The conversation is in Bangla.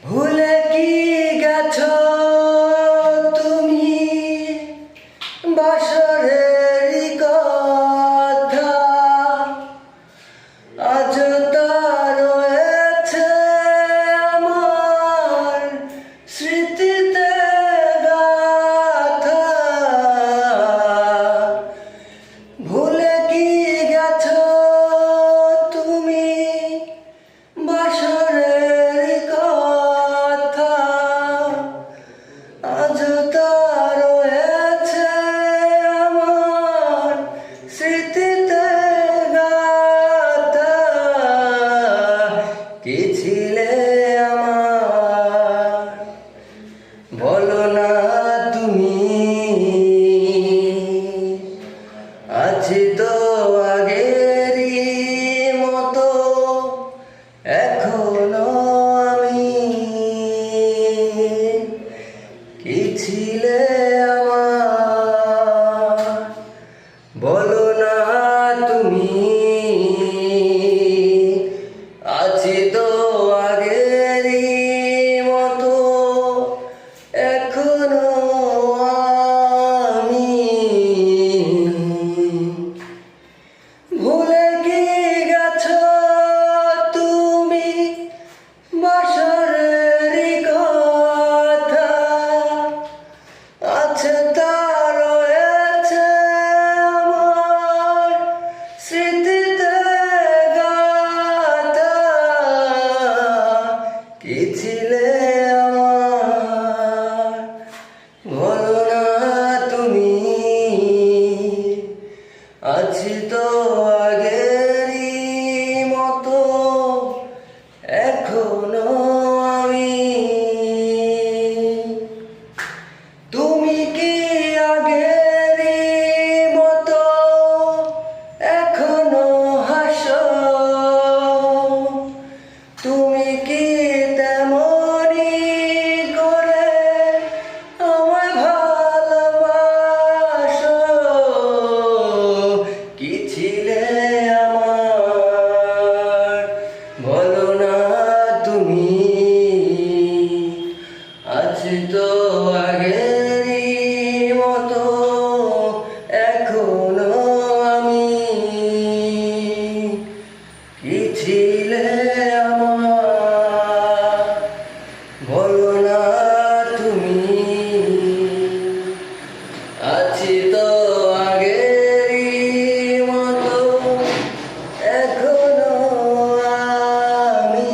ভুলে কি গেছো তুমি বাসরের কথা, আজ তা রয়েছে আমার স্মৃতিতে গাথা। ভুলে কি গেছো তুমি বাসরের কথা, আজ তা রয়েছে আমার স্মৃতিতে গাথা। কি ছিলে আমার বলো না তুমি, আছি তো আগেরই মতো এখন